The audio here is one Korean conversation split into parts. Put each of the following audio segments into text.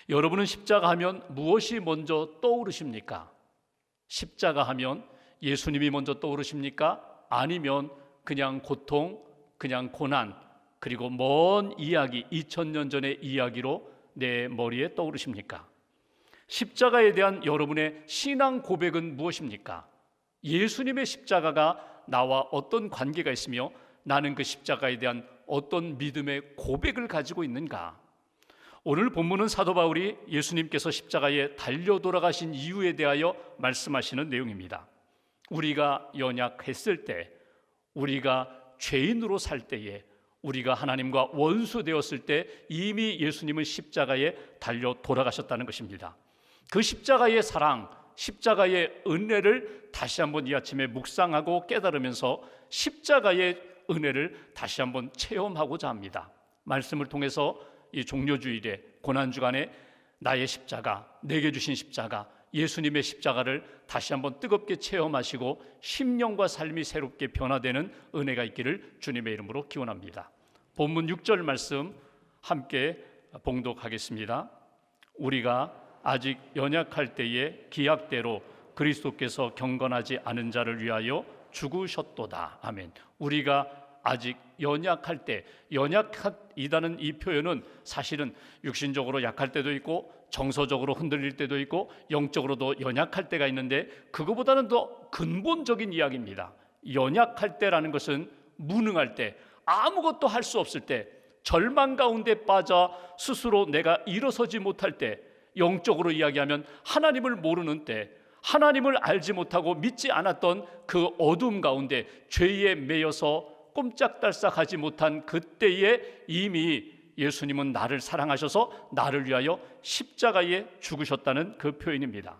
여러분은 십자가 하면 무엇이 먼저 떠오르십니까? 십자가 하면 예수님이 먼저 떠오르십니까? 아니면 그냥 고통, 그냥 고난, 그리고 먼 이야기, 2000년 전의 이야기로 내 머리에 떠오르십니까? 십자가에 대한 여러분의 신앙 고백은 무엇입니까? 예수님의 십자가가 나와 어떤 관계가 있으며 나는 그 십자가에 대한 어떤 믿음의 고백을 가지고 있는가? 오늘 본문은 사도 바울이 예수님께서 십자가에 달려 돌아가신 이유에 대하여 말씀하시는 내용입니다. 우리가 연약했을 때, 우리가 죄인으로 살 때에, 우리가 하나님과 원수 되었을 때 이미 예수님은 십자가에 달려 돌아가셨다는 것입니다. 그 십자가의 사랑, 십자가의 은혜를 다시 한번 이 아침에 묵상하고 깨달으면서 십자가의 은혜를 다시 한번 체험하고자 합니다. 말씀을 통해서 이 종료주일에, 고난주간에 나의 십자가, 내게 주신 십자가, 예수님의 십자가를 다시 한번 뜨겁게 체험하시고 심령과 삶이 새롭게 변화되는 은혜가 있기를 주님의 이름으로 기원합니다. 본문 6절 말씀 함께 봉독하겠습니다. 우리가 아직 연약할 때에 기약대로 그리스도께서 경건하지 않은 자를 위하여 죽으셨도다. 아멘. 우리가 아직 연약할 때, 연약이라는 이 표현은 사실은 육신적으로 약할 때도 있고 정서적으로 흔들릴 때도 있고 영적으로도 연약할 때가 있는데, 그거보다는 더 근본적인 이야기입니다. 연약할 때라는 것은 무능할 때, 아무것도 할 수 없을 때, 절망 가운데 빠져 스스로 내가 일어서지 못할 때, 영적으로 이야기하면 하나님을 모르는 때, 하나님을 알지 못하고 믿지 않았던 그 어둠 가운데 죄에 매여서 꼼짝달싹하지 못한 그때에 이미 예수님은 나를 사랑하셔서 나를 위하여 십자가에 죽으셨다는 그 표현입니다.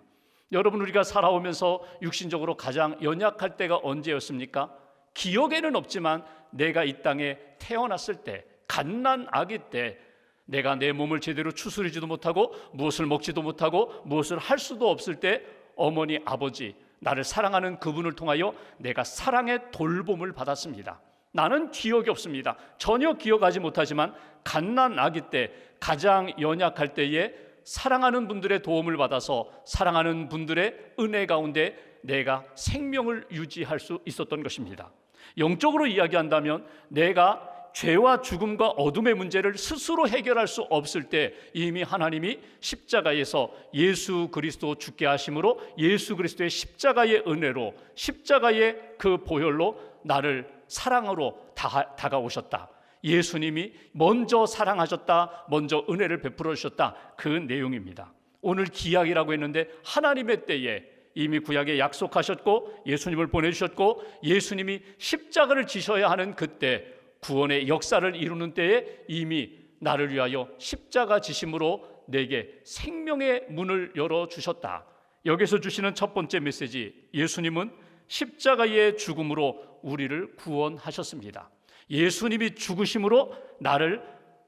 여러분, 우리가 살아오면서 육신적으로 가장 연약할 때가 언제였습니까? 기억에는 없지만 내가 이 땅에 태어났을 때, 갓난 아기 때, 내가 내 몸을 제대로 추스리지도 못하고 무엇을 먹지도 못하고 무엇을 할 수도 없을 때 어머니, 아버지, 나를 사랑하는 그분을 통하여 내가 사랑의 돌봄을 받았습니다. 나는 기억이 없습니다. 전혀 기억하지 못하지만 갓난 아기 때, 가장 연약할 때에 사랑하는 분들의 도움을 받아서 사랑하는 분들의 은혜 가운데 내가 생명을 유지할 수 있었던 것입니다. 영적으로 이야기한다면 내가 죄와 죽음과 어둠의 문제를 스스로 해결할 수 없을 때 이미 하나님이 십자가에서 예수 그리스도 죽게 하심으로 예수 그리스도의 십자가의 은혜로, 십자가의 그 보혈로 나를 사랑으로 다가오셨다. 예수님이 먼저 사랑하셨다, 먼저 은혜를 베풀어 주셨다, 그 내용입니다. 오늘 기약이라고 했는데 하나님의 때에 이미 구약에 약속하셨고 예수님을 보내주셨고 예수님이 십자가를 지셔야 하는 그때, 구원의 역사를 이루는 때에 이미 나를 위하여 십자가 지심으로 내게 생명의 문을 열어주셨다. 여기서 주시는 첫 번째 메시지, 예수님은 십자가의 죽음으로 우리를 구원하셨습니다. 예수님이 죽으심으로 나를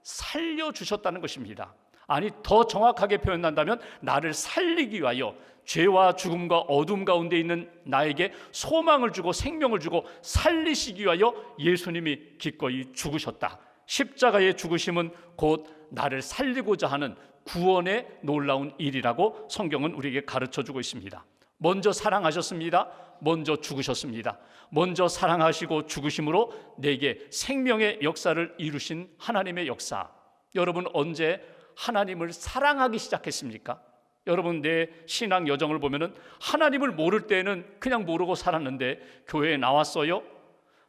살려주셨다는 것입니다. 아니, 더 정확하게 표현한다면 나를 살리기 위하여 죄와 죽음과 어둠 가운데 있는 나에게 소망을 주고 생명을 주고 살리시기 위하여 예수님이 기꺼이 죽으셨다. 십자가의 죽으심은 곧 나를 살리고자 하는 구원의 놀라운 일이라고 성경은 우리에게 가르쳐주고 있습니다. 먼저 사랑하셨습니다. 먼저 죽으셨습니다. 먼저 사랑하시고 죽으심으로 내게 생명의 역사를 이루신 하나님의 역사. 여러분, 언제 하나님을 사랑하기 시작했습니까? 여러분, 내 신앙 여정을 보면은 하나님을 모를 때는 그냥 모르고 살았는데 교회에 나왔어요?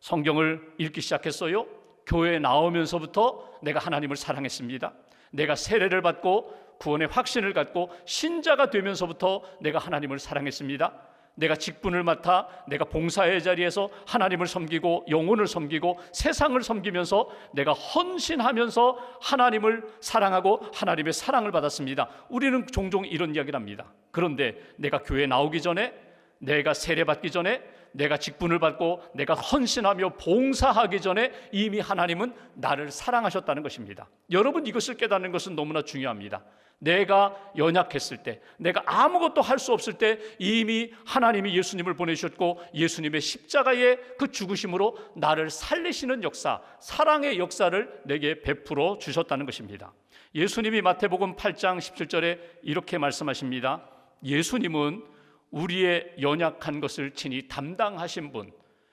성경을 읽기 시작했어요? 교회에 나오면서부터 내가 하나님을 사랑했습니다. 내가 세례를 받고 구원의 확신을 갖고 신자가 되면서부터 내가 하나님을 사랑했습니다. 내가 직분을 맡아 내가 봉사의 자리에서 하나님을 섬기고 영혼을 섬기고 세상을 섬기면서 내가 헌신하면서 하나님을 사랑하고 하나님의 사랑을 받았습니다. 우리는 종종 이런 이야기를 합니다. 그런데 내가 교회에 나오기 전에, 내가 세례받기 전에, 내가 직분을 받고 내가 헌신하며 봉사하기 전에 이미 하나님은 나를 사랑하셨다는 것입니다. 여러분, 이것을 깨닫는 것은 너무나 중요합니다. 내가 연약했을 때, 내가 아무것도 할 수 없을 때 이미 하나님이 예수님을 보내주셨고 예수님의 십자가의 그 죽으심으로 나를 살리시는 역사, 사랑의 역사를 내게 베풀어 주셨다는 것입니다. 예수님이 마태복음 8장 17절에 이렇게 말씀하십니다. 예수님은 우리의 연약한 것을 친히 담당하신 분.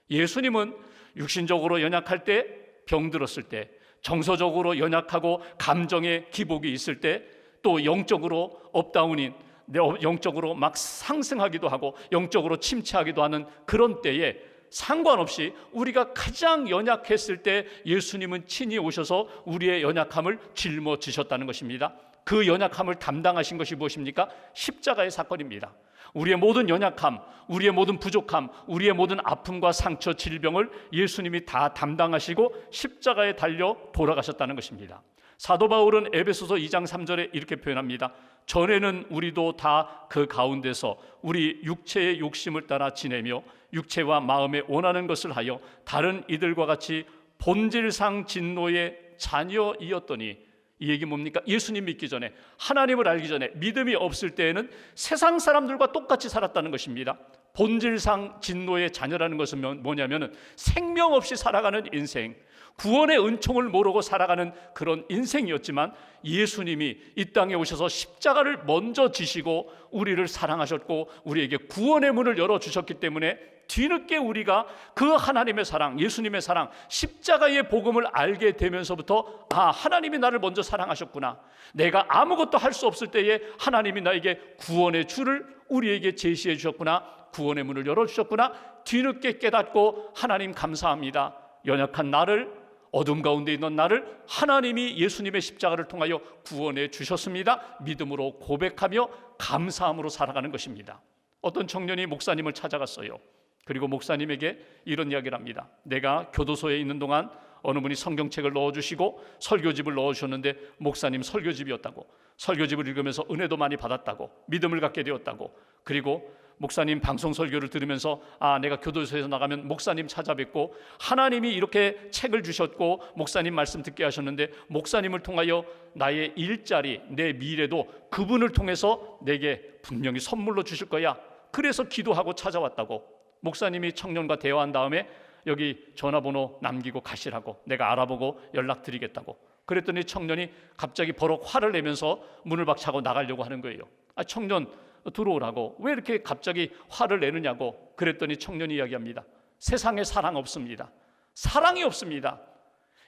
예수님은 육신적으로 연약할 때, 병들었을 때, 정서적으로 연약하고 감정의 기복이 있을 때, 또 영적으로 업다운인, 영적으로 막 상승하기도 하고 영적으로 침체하기도 하는 그런 때에 상관없이 우리가 가장 연약했을 때 예수님은 친히 오셔서 우리의 연약함을 짊어지셨다는 것입니다. 그 연약함을 담당하신 것이 무엇입니까? 십자가의 사건입니다. 우리의 모든 연약함, 우리의 모든 부족함, 우리의 모든 아픔과 상처, 질병을 예수님이 다 담당하시고 십자가에 달려 돌아가셨다는 것입니다. 사도 바울은 에베소서 2장 3절에 이렇게 표현합니다. 전에는 우리도 다 그 가운데서 우리 육체의 욕심을 따라 지내며 육체와 마음에 원하는 것을 하여 다른 이들과 같이 본질상 진노의 자녀이었더니, 이 얘기 뭡니까? 예수님 믿기 전에, 하나님을 알기 전에, 믿음이 없을 때에는 세상 사람들과 똑같이 살았다는 것입니다. 본질상 진노의 자녀라는 것은 뭐냐면은 생명 없이 살아가는 인생, 구원의 은총을 모르고 살아가는 그런 인생이었지만 예수님이 이 땅에 오셔서 십자가를 먼저 지시고 우리를 사랑하셨고 우리에게 구원의 문을 열어주셨기 때문에 뒤늦게 우리가 그 하나님의 사랑, 예수님의 사랑, 십자가의 복음을 알게 되면서부터 하나님이 나를 먼저 사랑하셨구나, 내가 아무것도 할 수 없을 때에 하나님이 나에게 구원의 줄을 우리에게 제시해 주셨구나, 구원의 문을 열어주셨구나, 뒤늦게 깨닫고 하나님 감사합니다, 연약한 나를, 어둠 가운데 있는 나를 하나님이 예수님의 십자가를 통하여 구원해 주셨습니다, 믿음으로 고백하며 감사함으로 살아가는 것입니다. 어떤 청년이 목사님을 찾아갔어요. 그리고 목사님에게 이런 이야기를 합니다. 내가 교도소에 있는 동안 어느 분이 성경책을 넣어주시고 설교집을 넣어주셨는데 목사님 설교집이었다고, 설교집을 읽으면서 은혜도 많이 받았다고, 믿음을 갖게 되었다고, 그리고 목사님 방송 설교를 들으면서 내가 교도소에서 나가면 목사님 찾아뵙고 하나님이 이렇게 책을 주셨고 목사님 말씀 듣게 하셨는데 목사님을 통하여 나의 일자리, 내 미래도 그분을 통해서 내게 분명히 선물로 주실 거야, 그래서 기도하고 찾아왔다고. 목사님이 청년과 대화한 다음에 여기 전화번호 남기고 가시라고, 내가 알아보고 연락드리겠다고. 그랬더니 청년이 갑자기 버럭 화를 내면서 문을 박차고 나가려고 하는 거예요. 청년 들어오라고, 왜 이렇게 갑자기 화를 내느냐고. 그랬더니 청년이 이야기합니다. 세상에 사랑 없습니다. 사랑이 없습니다.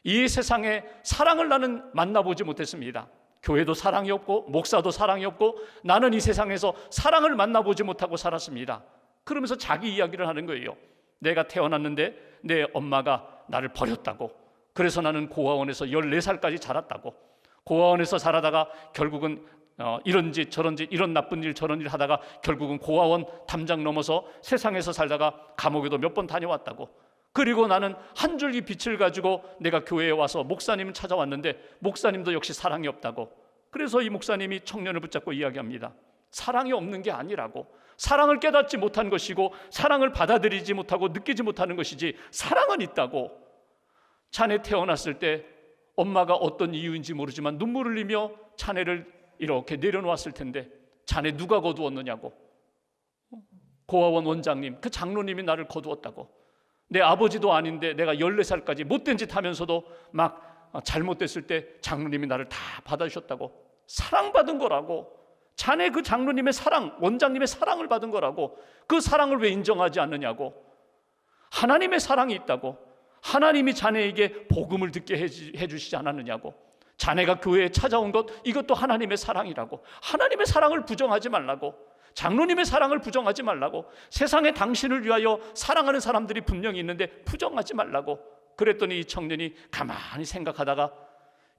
이 세상에 사랑을 나는 만나보지 못했습니다. 교회도 사랑이 없고 목사도 사랑이 없고 나는 이 세상에서 사랑을 만나보지 못하고 살았습니다. 그러면서 자기 이야기를 하는 거예요. 내가 태어났는데 내 엄마가 나를 버렸다고, 그래서 나는 고아원에서 14살까지 자랐다고, 고아원에서 자라다가 결국은 이런 짓 저런 짓, 이런 나쁜 일 저런 일 하다가 결국은 고아원 담장 넘어서 세상에서 살다가 감옥에도 몇 번 다녀왔다고, 그리고 나는 한 줄기 빛을 가지고 내가 교회에 와서 목사님을 찾아왔는데 목사님도 역시 사랑이 없다고. 그래서 이 목사님이 청년을 붙잡고 이야기합니다. 사랑이 없는 게 아니라고, 사랑을 깨닫지 못한 것이고 사랑을 받아들이지 못하고 느끼지 못하는 것이지 사랑은 있다고. 자네 태어났을 때 엄마가 어떤 이유인지 모르지만 눈물을 흘리며 자네를 이렇게 내려놓았을 텐데 자네 누가 거두었느냐고. 고아원 원장님, 그 장로님이 나를 거두었다고. 내 아버지도 아닌데 내가 14살까지 못된 짓 하면서도 막 잘못됐을 때 장로님이 나를 다 받아주셨다고. 사랑받은 거라고. 자네 그 장로님의 사랑, 원장님의 사랑을 받은 거라고. 그 사랑을 왜 인정하지 않느냐고. 하나님의 사랑이 있다고. 하나님이 자네에게 복음을 듣게 해주시지 않았느냐고. 자네가 교회에 찾아온 것, 이것도 하나님의 사랑이라고. 하나님의 사랑을 부정하지 말라고. 장로님의 사랑을 부정하지 말라고. 세상에 당신을 위하여 사랑하는 사람들이 분명히 있는데 부정하지 말라고. 그랬더니 이 청년이 가만히 생각하다가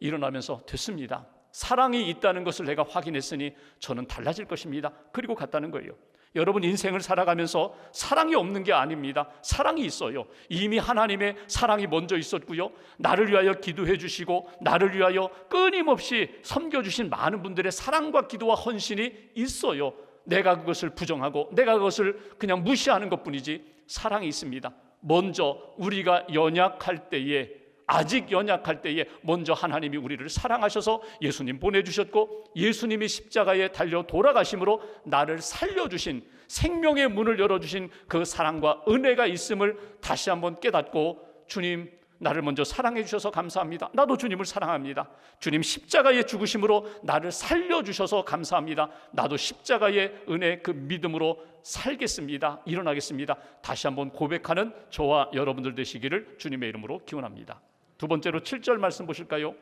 일어나면서 됐습니다. 사랑이 있다는 것을 내가 확인했으니 저는 달라질 것입니다. 그리고 갔다는 거예요. 여러분, 인생을 살아가면서 사랑이 없는 게 아닙니다. 사랑이 있어요. 이미 하나님의 사랑이 먼저 있었고요, 나를 위하여 기도해 주시고 나를 위하여 끊임없이 섬겨주신 많은 분들의 사랑과 기도와 헌신이 있어요. 내가 그것을 부정하고 내가 그것을 그냥 무시하는 것뿐이지 사랑이 있습니다. 먼저 우리가 연약할 때에, 아직 연약할 때에 먼저 하나님이 우리를 사랑하셔서 예수님 보내주셨고, 예수님이 십자가에 달려 돌아가심으로 나를 살려주신, 생명의 문을 열어주신 그 사랑과 은혜가 있음을 다시 한번 깨닫고, 주님 나를 먼저 사랑해 주셔서 감사합니다. 나도 주님을 사랑합니다. 주님 십자가의 죽으심으로 나를 살려주셔서 감사합니다. 나도 십자가의 은혜, 그 믿음으로 살겠습니다. 일어나겠습니다. 다시 한번 고백하는 저와 여러분들 되시기를 주님의 이름으로 기원합니다. 두 번째로 7절 말씀 보실까요?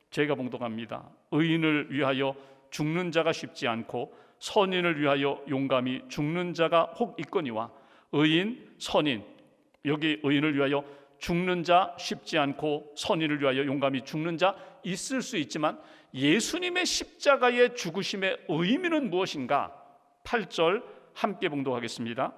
제가 봉독합니다. 의인을 위하여 죽는 자가 쉽지 않고 선인을 위하여 용감히 죽는 자가 혹 있거니와. 의인, 선인, 여기 의인을 위하여 죽는 자 쉽지 않고 선인을 위하여 용감히 죽는 자 있을 수 있지만, 예수님의 십자가의 죽으심의 의미는 무엇인가? 8절 함께 봉독하겠습니다.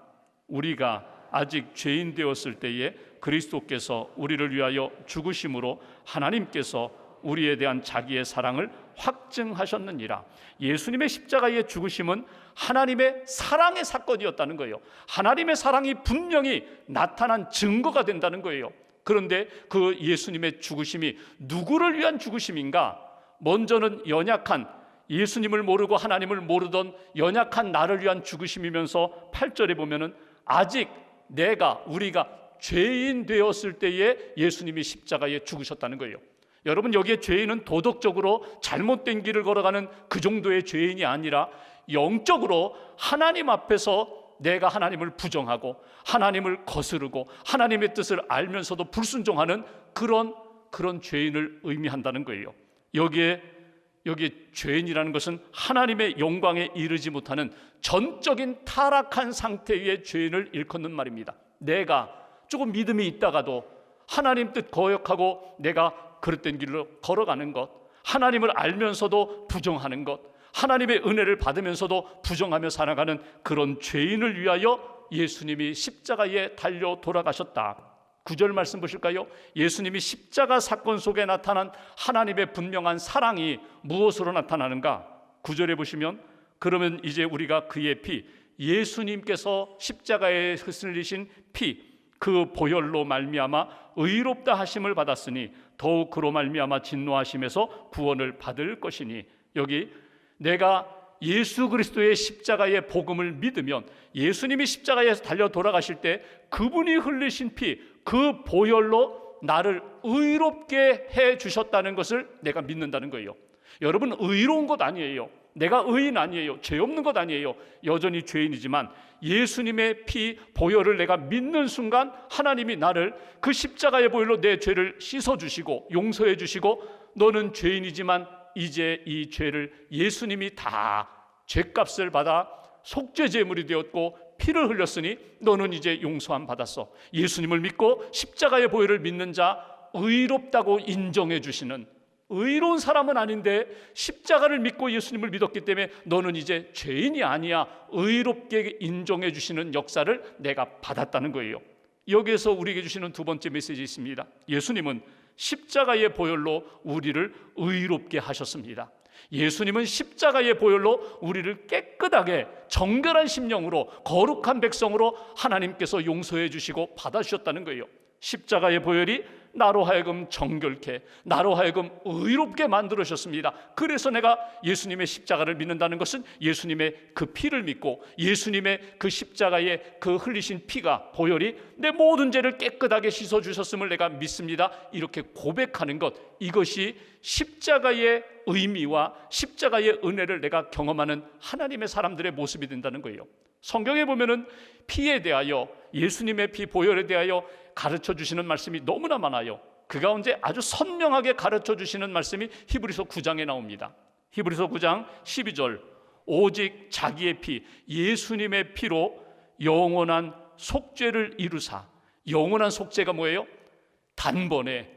우리가 아직 죄인 되었을 때에 그리스도께서 우리를 위하여 죽으심으로 하나님께서 우리에 대한 자기의 사랑을 확증하셨느니라. 예수님의 십자가의 죽으심은 하나님의 사랑의 사건이었다는 거예요. 하나님의 사랑이 분명히 나타난 증거가 된다는 거예요. 그런데 그 예수님의 죽으심이 누구를 위한 죽으심인가? 먼저는 연약한, 예수님을 모르고 하나님을 모르던 연약한 나를 위한 죽으심이면서 8절에 보면은 아직 우리가 죄인 되었을 때에 예수님이 십자가에 죽으셨다는 거예요. 여러분, 여기에 죄인은 도덕적으로 잘못된 길을 걸어가는 그 정도의 죄인이 아니라 영적으로 하나님 앞에서 내가 하나님을 부정하고 하나님을 거스르고 하나님의 뜻을 알면서도 불순종하는 그런 죄인을 의미한다는 거예요. 여기에 죄인이라는 것은 하나님의 영광에 이르지 못하는 전적인 타락한 상태의 죄인을 일컫는 말입니다. 내가 조금 믿음이 있다가도 하나님 뜻 거역하고 내가 그릇된 길로 걸어가는 것, 하나님을 알면서도 부정하는 것, 하나님의 은혜를 받으면서도 부정하며 살아가는 그런 죄인을 위하여 예수님이 십자가에 달려 돌아가셨다. 9절 말씀 보실까요? 예수님이 십자가 사건 속에 나타난 하나님의 분명한 사랑이 무엇으로 나타나는가? 9절에 보시면, 그러면 이제 우리가 그의 피, 예수님께서 십자가에 흘리신 피, 그 보혈로 말미암아 의롭다 하심을 받았으니 더욱 그로 말미암아 진노하심에서 구원을 받을 것이니. 여기 내가 예수 그리스도의 십자가의 복음을 믿으면, 예수님이 십자가에서 달려 돌아가실 때 그분이 흘리신 피, 그 보혈로 나를 의롭게 해 주셨다는 것을 내가 믿는다는 거예요. 여러분, 의로운 것 아니에요. 내가 의인 아니에요. 죄 없는 것 아니에요. 여전히 죄인이지만 예수님의 피, 보혈을 내가 믿는 순간 하나님이 나를 그 십자가의 보혈로 내 죄를 씻어주시고 용서해 주시고, 너는 죄인이지만 이제 이 죄를 예수님이 다 죄값을 받아 속죄 제물이 되었고 피를 흘렸으니 너는 이제 용서함 받았어. 예수님을 믿고 십자가의 보혈을 믿는 자, 의롭다고 인정해 주시는, 의로운 사람은 아닌데 십자가를 믿고 예수님을 믿었기 때문에 너는 이제 죄인이 아니야, 의롭게 인정해 주시는 역사를 내가 받았다는 거예요. 여기에서 우리에게 주시는 두 번째 메시지 있습니다. 예수님은 십자가의 보혈로 우리를 의롭게 하셨습니다. 예수님은 십자가의 보혈로 우리를 깨끗하게 정결한 심령으로 거룩한 백성으로 하나님께서 용서해 주시고 받아주셨다는 거예요. 십자가의 보혈이 나로 하여금 정결케, 나로 하여금 의롭게 만들어주셨습니다. 그래서 내가 예수님의 십자가를 믿는다는 것은 예수님의 그 피를 믿고 예수님의 그 십자가의 그 흘리신 피가, 보혈이 내 모든 죄를 깨끗하게 씻어주셨음을 내가 믿습니다. 이렇게 고백하는 것, 이것이 십자가의 의미와 십자가의 은혜를 내가 경험하는 하나님의 사람들의 모습이 된다는 거예요. 성경에 보면은 피에 대하여, 예수님의 피, 보혈에 대하여 가르쳐 주시는 말씀이 너무나 많아요. 그 가운데 아주 선명하게 가르쳐 주시는 말씀이 히브리서 9장에 나옵니다. 히브리서 9장 12절, 오직 자기의 피, 예수님의 피로 영원한 속죄를 이루사. 영원한 속죄가 뭐예요? 단번에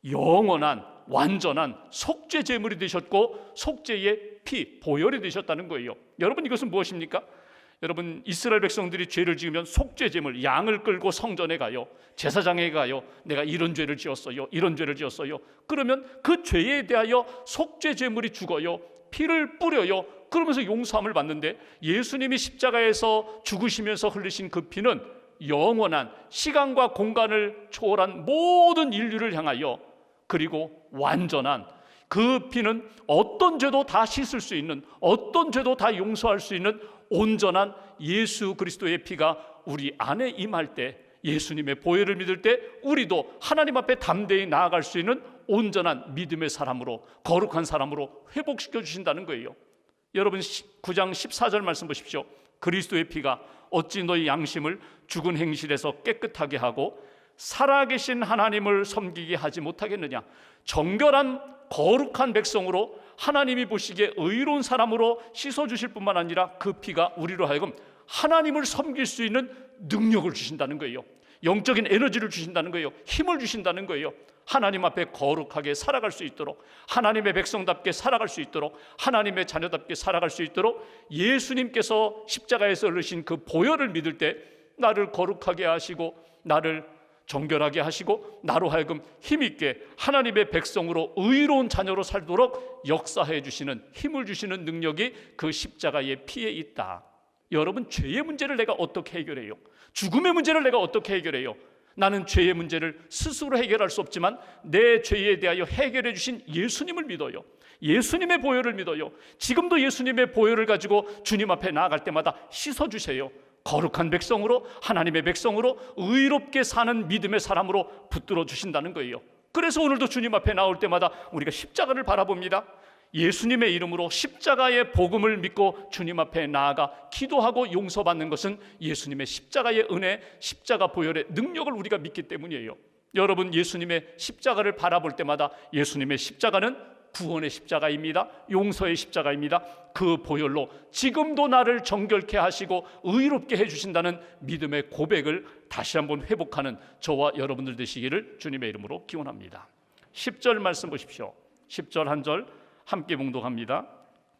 영원한 완전한 속죄 제물이 되셨고 속죄의 피, 보혈이 되셨다는 거예요. 여러분, 이것은 무엇입니까? 여러분, 이스라엘 백성들이 죄를 지으면 속죄 제물, 양을 끌고 성전에 가요. 제사장에 가요. 내가 이런 죄를 지었어요, 이런 죄를 지었어요. 그러면 그 죄에 대하여 속죄 제물이 죽어요. 피를 뿌려요. 그러면서 용서함을 받는데, 예수님이 십자가에서 죽으시면서 흘리신 그 피는 영원한 시간과 공간을 초월한 모든 인류를 향하여, 그리고 완전한 그 피는 어떤 죄도 다 씻을 수 있는, 어떤 죄도 다 용서할 수 있는 온전한 예수 그리스도의 피가 우리 안에 임할 때, 예수님의 보혈을 믿을 때 우리도 하나님 앞에 담대히 나아갈 수 있는 온전한 믿음의 사람으로, 거룩한 사람으로 회복시켜 주신다는 거예요. 여러분 9장 14절 말씀 보십시오. 그리스도의 피가 어찌 너희 양심을 죽은 행실에서 깨끗하게 하고 살아계신 하나님을 섬기게 하지 못하겠느냐. 정결한 거룩한 백성으로, 하나님이 보시기에 의로운 사람으로 씻어주실 뿐만 아니라 그 피가 우리로 하여금 하나님을 섬길 수 있는 능력을 주신다는 거예요. 영적인 에너지를 주신다는 거예요. 힘을 주신다는 거예요. 하나님 앞에 거룩하게 살아갈 수 있도록, 하나님의 백성답게 살아갈 수 있도록, 하나님의 자녀답게 살아갈 수 있도록 예수님께서 십자가에서 흘리신 그 보혈을 믿을 때 나를 거룩하게 하시고, 나를 정결하게 하시고, 나로 하여금 힘있게 하나님의 백성으로 의로운 자녀로 살도록 역사해 주시는, 힘을 주시는 능력이 그 십자가의 피에 있다. 여러분, 죄의 문제를 내가 어떻게 해결해요? 죽음의 문제를 내가 어떻게 해결해요? 나는 죄의 문제를 스스로 해결할 수 없지만 내 죄에 대하여 해결해 주신 예수님을 믿어요. 예수님의 보혈을 믿어요. 지금도 예수님의 보혈을 가지고 주님 앞에 나아갈 때마다 씻어주세요. 거룩한 백성으로, 하나님의 백성으로, 의롭게 사는 믿음의 사람으로 붙들어 주신다는 거예요. 그래서 오늘도 주님 앞에 나올 때마다 우리가 십자가를 바라봅니다. 예수님의 이름으로 십자가의 복음을 믿고 주님 앞에 나아가 기도하고 용서받는 것은 예수님의 십자가의 은혜, 십자가 보혈의 능력을 우리가 믿기 때문이에요. 여러분, 예수님의 십자가를 바라볼 때마다 예수님의 십자가는 구원의 십자가입니다. 용서의 십자가입니다. 그 보혈로 지금도 나를 정결케 하시고 의롭게 해주신다는 믿음의 고백을 다시 한번 회복하는 저와 여러분들 되시기를 주님의 이름으로 기원합니다. 10절 말씀 보십시오. 10절 한 절 함께 봉독합니다.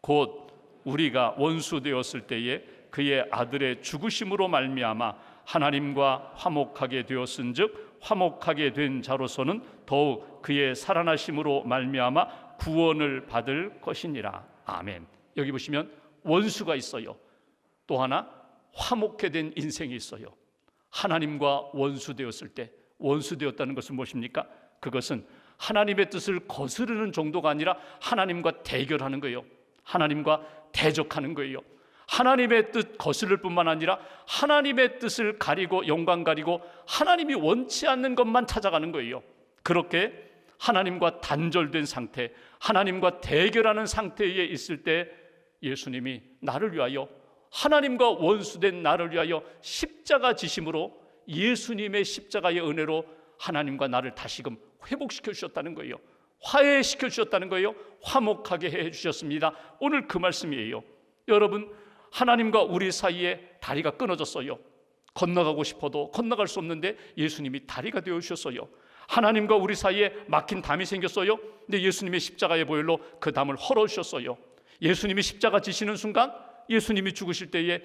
곧 우리가 원수 되었을 때에 그의 아들의 죽으심으로 말미암아 하나님과 화목하게 되었은즉 화목하게 된 자로서는 더욱 그의 살아나심으로 말미암아 구원을 받을 것이니라. 아멘. 여기 보시면 원수가 있어요. 또 하나 화목해 된 인생이 있어요. 하나님과 원수 되었을 때, 원수 되었다는 것은 무엇입니까? 그것은 하나님의 뜻을 거스르는 정도가 아니라 하나님과 대결하는 거예요. 하나님과 대적하는 거예요. 하나님의 뜻 거스를 뿐만 아니라 하나님의 뜻을 가리고, 영광 가리고 하나님이 원치 않는 것만 찾아가는 거예요. 그렇게 하나님과 단절된 상태, 하나님과 대결하는 상태에 있을 때 예수님이 나를 위하여, 하나님과 원수된 나를 위하여 십자가 지심으로, 예수님의 십자가의 은혜로 하나님과 나를 다시금 회복시켜 주셨다는 거예요. 화해시켜 주셨다는 거예요. 화목하게 해 주셨습니다. 오늘 그 말씀이에요. 여러분, 하나님과 우리 사이에 다리가 끊어졌어요. 건너가고 싶어도 건너갈 수 없는데 예수님이 다리가 되어 주셨어요. 하나님과 우리 사이에 막힌 담이 생겼어요. 근데 예수님의 십자가의 보혈로 그 담을 헐어주셨어요. 예수님이 십자가 지시는 순간, 예수님이 죽으실 때에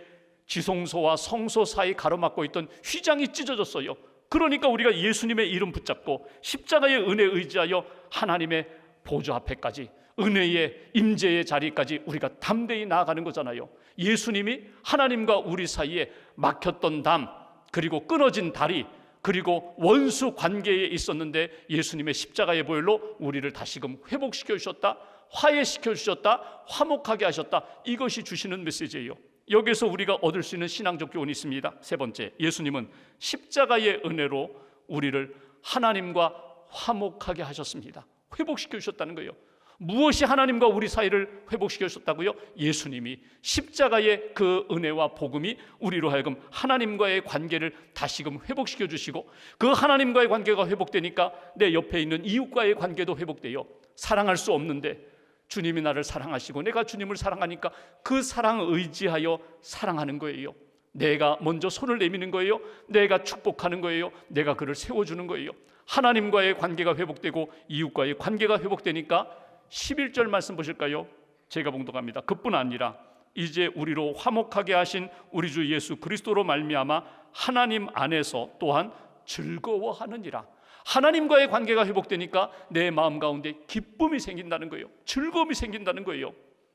지성소와 성소 사이 가로막고 있던 휘장이 찢어졌어요. 그러니까 우리가 예수님의 이름 붙잡고 십자가의 은혜에 의지하여 하나님의 보좌 앞에까지, 은혜의 임재의 자리까지 우리가 담대히 나아가는 거잖아요. 예수님이 하나님과 우리 사이에 막혔던 담, 그리고 끊어진 다리, 그리고 원수 관계에 있었는데 예수님의 십자가의 보혈로 우리를 다시금 회복시켜 주셨다, 화해시켜 주셨다, 화목하게 하셨다. 이것이 주시는 메시지예요. 여기서 우리가 얻을 수 있는 신앙적 교훈이 있습니다. 세 번째, 예수님은 십자가의 은혜로 우리를 하나님과 화목하게 하셨습니다. 회복시켜 주셨다는 거예요. 무엇이 하나님과 우리 사이를 회복시켜 주셨다고요? 예수님이 십자가의 그 은혜와 복음이 우리로 하여금 하나님과의 관계를 다시금 회복시켜 주시고, 그 하나님과의 관계가 회복되니까 내 옆에 있는 이웃과의 관계도 회복돼요. 사랑할 수 없는데 주님이 나를 사랑하시고 내가 주님을 사랑하니까 그 사랑을 의지하여 사랑하는 거예요. 내가 먼저 손을 내미는 거예요. 내가 축복하는 거예요. 내가 그를 세워주는 거예요. 하나님과의 관계가 회복되고 이웃과의 관계가 회복되니까 11절 말씀 보실까요? 제가 봉독합니다. 그뿐 아니라 이제 우리로 화목하게 하신 우리 주 예수 그리스도로 말미암아 하나님 안에서 또한 즐거워하느니라. 하나님과의 관계가 회복되니까 내 마음 가운데 기쁨이 생긴다는 거예요. 즐거움이 생긴다는 거예요.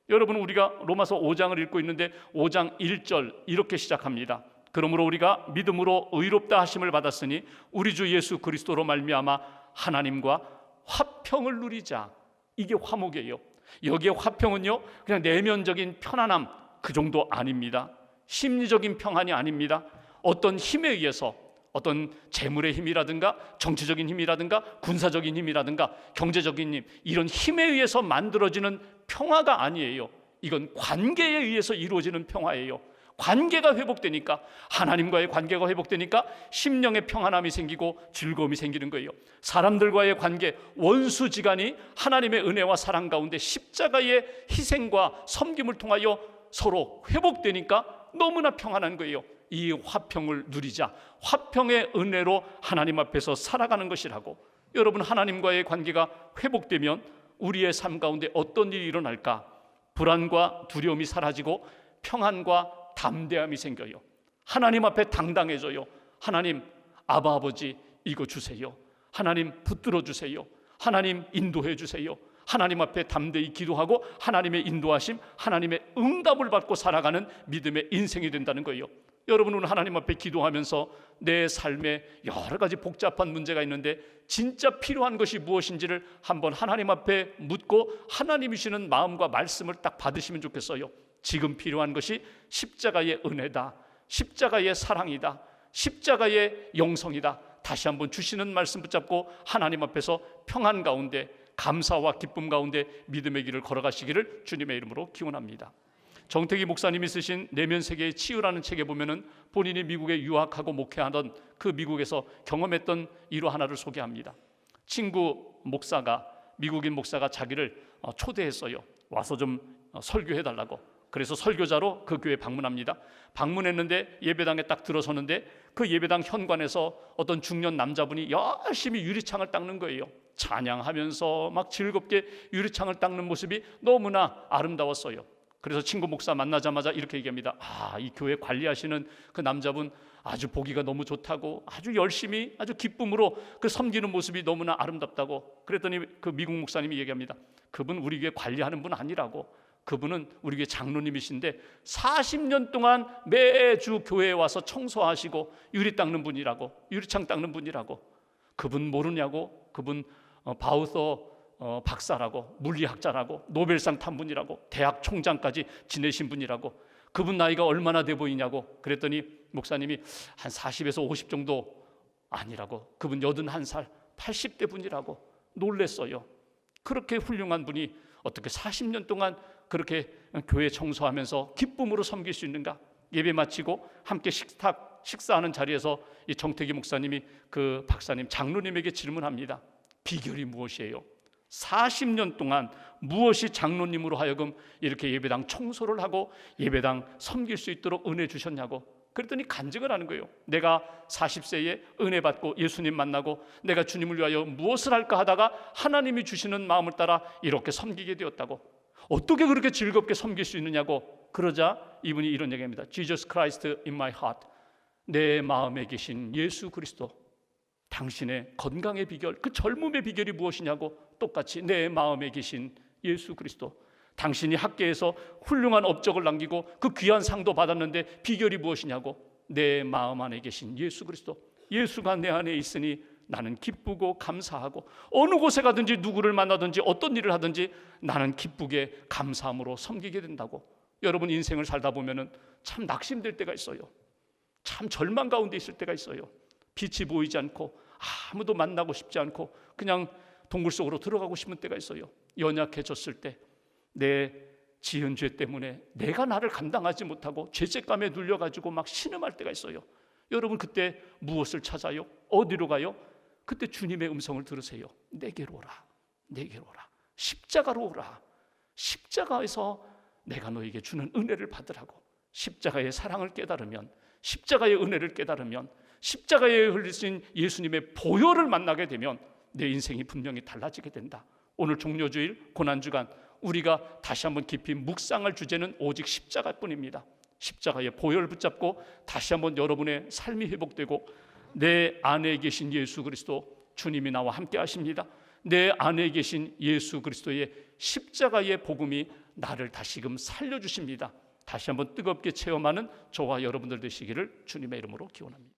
여러분, 우리가 로마서 5장을 읽고 있는데 5장 1절 이렇게 시작합니다. 그러므로 우리가 믿음으로 의롭다 하심을 받았으니 우리 주 예수 그리스도로 말미암아 하나님과 화평을 누리자. 이게 화목이에요. 여기에 화평은요, 그냥 내면적인 편안함 그 정도 아닙니다. 심리적인 평안이 아닙니다. 어떤 힘에 의해서, 어떤 재물의 힘이라든가 정치적인 힘이라든가 군사적인 힘이라든가 경제적인 힘, 이런 힘에 의해서 만들어지는 평화가 아니에요. 이건 관계에 의해서 이루어지는 평화예요. 관계가 회복되니까, 하나님과의 관계가 회복되니까 심령의 평안함이 생기고 즐거움이 생기는 거예요. 사람들과의 관계, 원수지간이 하나님의 은혜와 사랑 가운데 십자가의 희생과 섬김을 통하여 서로 회복되니까 너무나 평안한 거예요. 이 화평을 누리자. 화평의 은혜로 하나님 앞에서 살아가는 것이라고. 여러분, 하나님과의 관계가 회복되면 우리의 삶 가운데 어떤 일이 일어날까? 불안과 두려움이 사라지고 평안과 담대함이 생겨요. 하나님 앞에 당당해져요. 하나님, 아바 아버지 이거 주세요. 하나님 붙들어 주세요. 하나님 인도해 주세요. 하나님 앞에 담대히 기도하고 하나님의 인도하심, 하나님의 응답을 받고 살아가는 믿음의 인생이 된다는 거예요. 여러분은 하나님 앞에 기도하면서 내 삶에 여러 가지 복잡한 문제가 있는데 진짜 필요한 것이 무엇인지를 한번 하나님 앞에 묻고 하나님이 주시는 마음과 말씀을 딱 받으시면 좋겠어요. 지금 필요한 것이 십자가의 은혜다, 십자가의 사랑이다, 십자가의 영성이다. 다시 한번 주시는 말씀 붙잡고 하나님 앞에서 평안 가운데, 감사와 기쁨 가운데 믿음의 길을 걸어가시기를 주님의 이름으로 기원합니다. 정태기 목사님이 쓰신 내면 세계의 치유라는 책에 보면은 본인이 미국에 유학하고 목회하던 그 미국에서 경험했던 일화 하나를 소개합니다. 친구 목사가, 미국인 목사가 자기를 초대했어요. 와서 좀 설교해달라고. 그래서 설교자로 그 교회에 방문합니다. 방문했는데 예배당에 딱 들어서는데 그 예배당 현관에서 어떤 중년 남자분이 열심히 유리창을 닦는 거예요. 찬양하면서 막 즐겁게 유리창을 닦는 모습이 너무나 아름다웠어요. 그래서 친구 목사 만나자마자 이렇게 얘기합니다. 이 교회 관리하시는 그 남자분 아주 보기가 너무 좋다고, 아주 열심히 아주 기쁨으로 그 섬기는 모습이 너무나 아름답다고. 그랬더니 그 미국 목사님이 얘기합니다. 그분 우리 교회 관리하는 분 아니라고. 그분은 우리 교회 장로님이신데 40년 동안 매주 교회에 와서 청소하시고 유리 닦는 분이라고, 유리창 닦는 분이라고. 그분 모르냐고. 그분 바우서 박사라고, 물리학자라고, 노벨상 탄 분이라고, 대학 총장까지 지내신 분이라고. 그분 나이가 얼마나 돼 보이냐고. 그랬더니 목사님이 한 40에서 50 정도 아니라고. 그분 81살 80대 분이라고. 놀랬어요. 그렇게 훌륭한 분이 어떻게 40년 동안 그렇게 교회 청소하면서 기쁨으로 섬길 수 있는가? 예배 마치고 함께 식사하는 자리에서 이 정태기 목사님이 그 박사님, 장로님에게 질문합니다. 비결이 무엇이에요? 40년 동안 무엇이 장로님으로 하여금 이렇게 예배당 청소를 하고 예배당 섬길 수 있도록 은혜 주셨냐고. 그랬더니 간증을 하는 거예요. 내가 40세에 은혜 받고 예수님 만나고 내가 주님을 위하여 무엇을 할까 하다가 하나님이 주시는 마음을 따라 이렇게 섬기게 되었다고. 어떻게 그렇게 즐겁게 섬길 수 있느냐고. 그러자 이분이 이런 얘기합니다. Jesus Christ in my heart. 내 마음에 계신 예수 그리스도. 당신의 건강의 비결, 그 젊음의 비결이 무엇이냐고. 똑같이 내 마음에 계신 예수 그리스도. 당신이 학계에서 훌륭한 업적을 남기고 그 귀한 상도 받았는데 비결이 무엇이냐고. 내 마음 안에 계신 예수 그리스도. 예수가 내 안에 있으니 나는 기쁘고 감사하고 어느 곳에 가든지 누구를 만나든지 어떤 일을 하든지 나는 기쁘게 감사함으로 섬기게 된다고. 여러분, 인생을 살다 보면은 참 낙심될 때가 있어요. 참 절망 가운데 있을 때가 있어요. 빛이 보이지 않고 아무도 만나고 싶지 않고 그냥 동굴 속으로 들어가고 싶은 때가 있어요. 연약해졌을 때, 내 지은 죄 때문에 내가 나를 감당하지 못하고 죄책감에 눌려가지고 막 신음할 때가 있어요. 여러분, 그때 무엇을 찾아요? 어디로 가요? 그때 주님의 음성을 들으세요. 내게로 오라, 내게로 오라. 십자가로 오라. 십자가에서 내가 너에게 주는 은혜를 받으라고. 십자가의 사랑을 깨달으면, 십자가의 은혜를 깨달으면, 십자가에 흘리신 예수님의 보혈을 만나게 되면 내 인생이 분명히 달라지게 된다. 오늘 종료주일 고난주간 우리가 다시 한번 깊이 묵상할 주제는 오직 십자가뿐입니다. 십자가의 보혈을 붙잡고 다시 한번 여러분의 삶이 회복되고 내 안에 계신 예수 그리스도, 주님이 나와 함께 하십니다. 내 안에 계신 예수 그리스도의 십자가의 복음이 나를 다시금 살려주십니다. 다시 한번 뜨겁게 체험하는 저와 여러분들 되시기를 주님의 이름으로 기원합니다.